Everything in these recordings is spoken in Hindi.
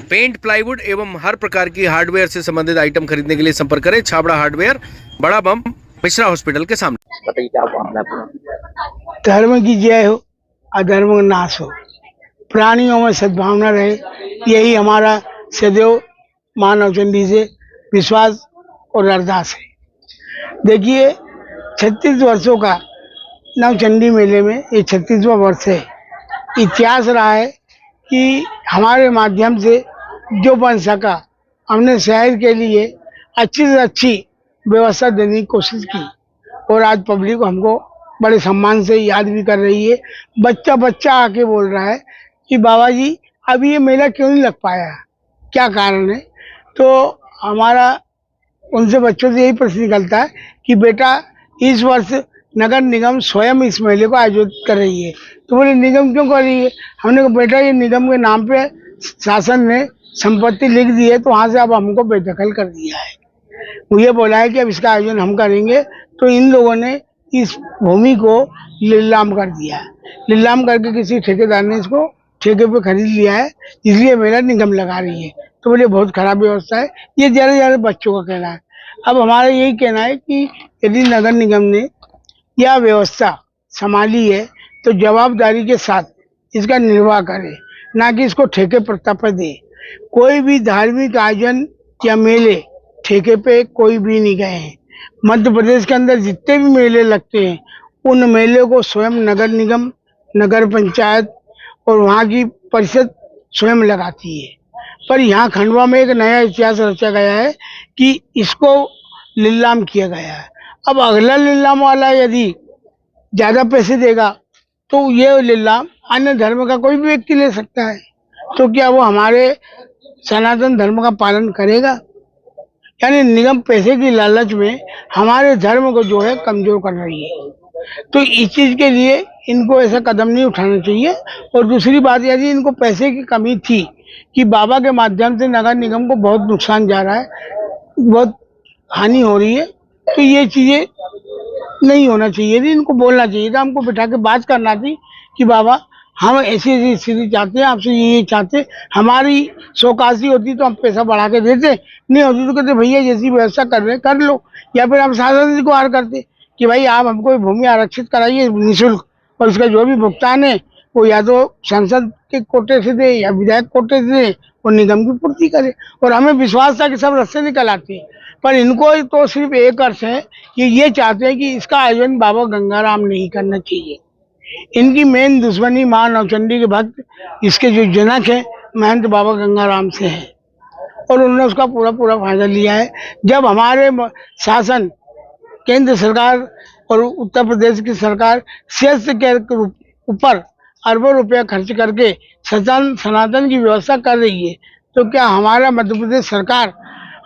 पेंट, प्लाईवुड एवं हर प्रकार की हार्डवेयर से संबंधित आइटम खरीदने के लिए संपर्क करें छाबड़ा हार्डवेयर, बड़ा बम, मिश्रा हॉस्पिटल के सामने। बताइए क्या मामला है आपका? धर्म की जय हो, अधर्म का नाश हो, प्राणियों में सद्भावना रहे, यही हमारा सदैव माँ नवचंडी से विश्वास और अरदास है। देखिए 36 वर्षों का नवचंडी मेले में ये 36वां वर्ष है। इतिहास रहा है कि हमारे माध्यम से जो बन सका हमने शहर के लिए अच्छी से अच्छी व्यवस्था देने की कोशिश की और आज पब्लिक हमको बड़े सम्मान से याद भी कर रही है। बच्चा बच्चा आके बोल रहा है कि बाबा जी अभी ये मेला क्यों नहीं लग पाया, क्या कारण है। तो हमारा उनसे बच्चों से यही प्रश्न निकलता है कि बेटा इस वर्ष नगर निगम स्वयं इस मेले को आयोजित कर रही है। तो बोले निगम क्यों कर रही है। हमने कहा बेटा ये निगम के नाम पे शासन ने संपत्ति लिख दी है, तो वहाँ से अब हमको बेदखल कर दिया है। मुझे बोला है कि अब इसका आयोजन हम करेंगे। तो इन लोगों ने इस भूमि को नीलाम कर दिया है। नीलाम करके किसी ठेकेदार ने इसको ठेके पे खरीद लिया है, इसलिए मेरा निगम लगा रही है। तो बोले बहुत खराब व्यवस्था है। ये ज़्यादा बच्चों का कहना है। अब हमारा यही कहना है कि यदि नगर निगम ने यह व्यवस्था संभाली है तो जवाबदारी के साथ इसका निर्वाह करे, ना कि इसको ठेके पर दे। कोई भी धार्मिक आयोजन या मेले ठेके पे कोई भी नहीं गए हैं। मध्य प्रदेश के अंदर जितने भी मेले लगते हैं उन मेले को स्वयं नगर निगम, नगर पंचायत और वहाँ की परिषद स्वयं लगाती है। पर यहाँ खंडवा में एक नया इतिहास रचा गया है कि इसको नीलाम किया गया है। अब अगला नीलाम वाला यदि ज़्यादा पैसे देगा तो ये नीलाम अन्य धर्म का कोई भी व्यक्ति ले सकता है। तो क्या वो हमारे सनातन धर्म का पालन करेगा। यानी निगम पैसे की लालच में हमारे धर्म को जो है कमजोर कर रही है। तो इस चीज के लिए इनको ऐसा कदम नहीं उठाना चाहिए। और दूसरी बात यदि इनको पैसे की कमी थी कि बाबा के माध्यम से नगर निगम को बहुत नुकसान जा रहा है, बहुत हानि हो रही है, तो ये चीजें नहीं होना चाहिए थी। इनको बोलना चाहिए था, हमको बिठा के बात करना थी कि बाबा हम ऐसी ऐसी स्थिति चाहते हैं, आपसे ये चाहते, हमारी सौकासी होती तो हम पैसा बढ़ा के देते, नहीं होती तो कहते भैया जैसी व्यवस्था कर रहे कर लो। या फिर हम शासन से गुहार करते कि भाई आप हमको भूमि आरक्षित कराइए निःशुल्क, और उसका जो भी भुगतान है वो या तो संसद के कोटे से दे या विधायक कोटे से दे और निगम की पूर्ति करे। और हमें विश्वास था कि सब रास्ते निकल आते हैं। पर इनको तो सिर्फ एक अर्थ है कि ये चाहते हैं कि इसका आयोजन बाबा गंगाराम नहीं करना चाहिए। इनकी मेन दुश्मनी माँ नवचंडी के भक्त, इसके जो जनक है महंत बाबा गंगाराम से है, और उन्होंने उसका पूरा पूरा फायदा लिया है। जब हमारे शासन, केंद्र सरकार और उत्तर प्रदेश की सरकार सेस के ऊपर अरबों रुपया खर्च करके सनातन की व्यवस्था कर रही है, तो क्या हमारा मध्य प्रदेश सरकार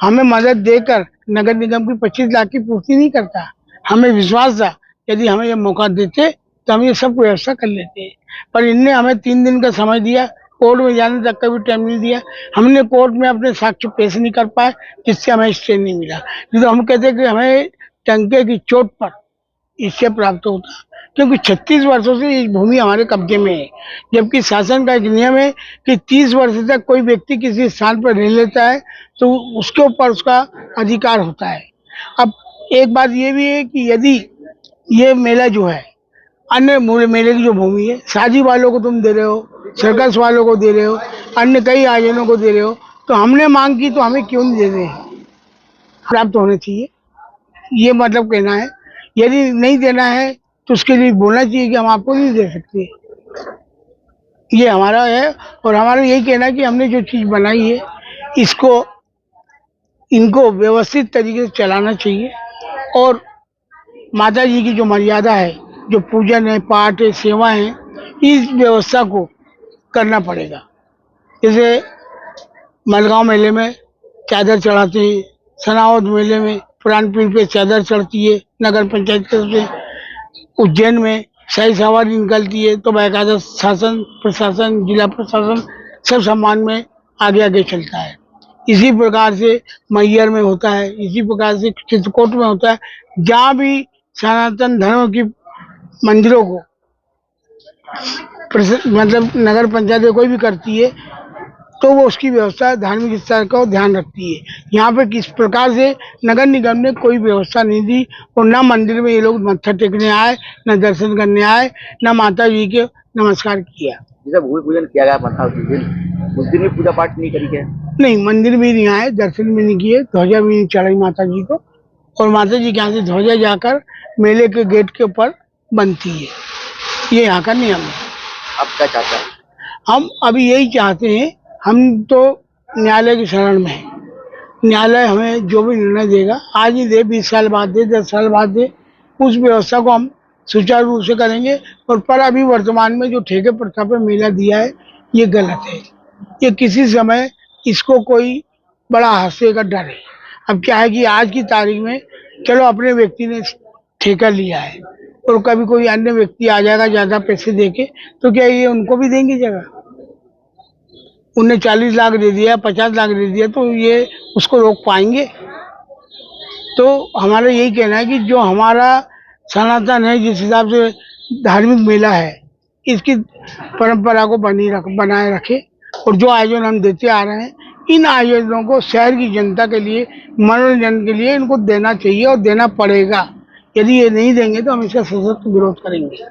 हमें मदद देकर नगर निगम की 25 लाख की पूर्ति नहीं करता। हमें विश्वास था यदि हमें ये मौका देते तो हम ये सब व्यवस्था कर लेते हैं। पर इनने हमें 3 दिन का समय दिया, कोर्ट में जाने तक का भी टाइम नहीं दिया। हमने कोर्ट में अपने साक्ष्य पेश नहीं कर पाए, जिससे हमें स्टे नहीं मिला। नहीं तो हम कहते कि हमें टंके की चोट पर इससे प्राप्त होता, क्योंकि 36 वर्षों से ये भूमि हमारे कब्जे में है। जबकि शासन का एक नियम है कि 30 वर्ष तक कोई व्यक्ति किसी स्थान पर रह लेता है तो उसके ऊपर उसका अधिकार होता है। अब एक बात ये भी है कि यदि ये मेला जो है अन्य मेले की जो भूमि है, शादी वालों को तुम दे रहे हो, सर्कस वालों को दे रहे हो, अन्य कई आयोजनों को दे रहे हो, तो हमने मांग की तो हमें क्यों नहीं दे रहे हैं। प्राप्त होने चाहिए, ये मतलब कहना है। यदि नहीं देना है तो उसके लिए बोलना चाहिए कि हम आपको नहीं दे सकते। ये हमारा है। और हमारा यही कहना है कि हमने जो चीज़ बनाई है इसको इनको व्यवस्थित तरीके से चलाना चाहिए। और माता जी की जो मर्यादा है, जो पूजन है, पाठ है, सेवा है, इस व्यवस्था को करना पड़ेगा। जैसे मलगांव मेले में चादर चढ़ाते हैं, सनावद मेले में पुरान पीर पे चादर चढ़ती है नगर पंचायत की तरफ से, उज्जैन में शाही सवारी निकलती है, तो बाकायदा शासन, प्रशासन, जिला प्रशासन सब सम्मान में आगे आगे चलता है। इसी प्रकार से मैहर में होता है, इसी प्रकार से चित्रकूट में होता है। जहाँ भी सनातन धर्म की मंदिरों को मतलब नगर पंचायत कोई भी करती है तो वो उसकी व्यवस्था धार्मिक स्थल का ध्यान रखती है। यहाँ पे किस प्रकार से नगर निगम ने कोई व्यवस्था नहीं दी और ना मंदिर में ये लोग मत्था टेकने आए, न दर्शन करने आए, न माता जी के नमस्कार किया। जैसे भूमि पूजन किया गया था उस दिन भी पूजा पाठ नहीं करी गया? नहीं, मंदिर भी नहीं आए, दर्शन भी नहीं किए, ध्वजा भी नहीं चढ़ाई माता जी को, और माता जी के यहाँ से ध्वजा जाकर मेले के गेट के ऊपर बनती है। ये यहाँ का नियम है। अब क्या चाहते हैं? हम अभी यही चाहते हैं, हम तो न्यायालय की शरण में हैं। न्यायालय हमें जो भी निर्णय देगा, आज ही दे, 20 साल बाद दे, 10 साल बाद दे, उस व्यवस्था को हम सुचारू रूप से करेंगे। और पर अभी वर्तमान में जो ठेके प्रथा पे मेला दिया है, ये गलत है। ये किसी समय इसको कोई बड़ा हादसे का डर है। अब क्या है कि आज की तारीख में चलो अपने व्यक्ति ने ठेका लिया है और कभी कोई अन्य व्यक्ति आ जाएगा ज्यादा पैसे देके, तो क्या ये उनको भी देंगे जगह? उन्हें 40 लाख दे दिया, 50 लाख दे दिया, तो ये उसको रोक पाएंगे? तो हमारा यही कहना है कि जो हमारा सनातन है, जिस हिसाब से धार्मिक मेला है, इसकी परंपरा को बनाए रखे। और जो आयोजन हम देते आ रहे हैं, इन आयोजनों को शहर की जनता के लिए, मनोरंजन के लिए इनको देना चाहिए और देना पड़ेगा। यदि ये नहीं देंगे तो हम इसका सशक्त विरोध करेंगे।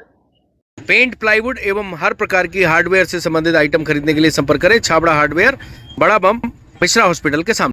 पेंट, प्लाईवुड एवं हर प्रकार की हार्डवेयर से संबंधित आइटम खरीदने के लिए संपर्क करें छाबड़ा हार्डवेयर, बड़ा बम, मिश्रा हॉस्पिटल के सामने।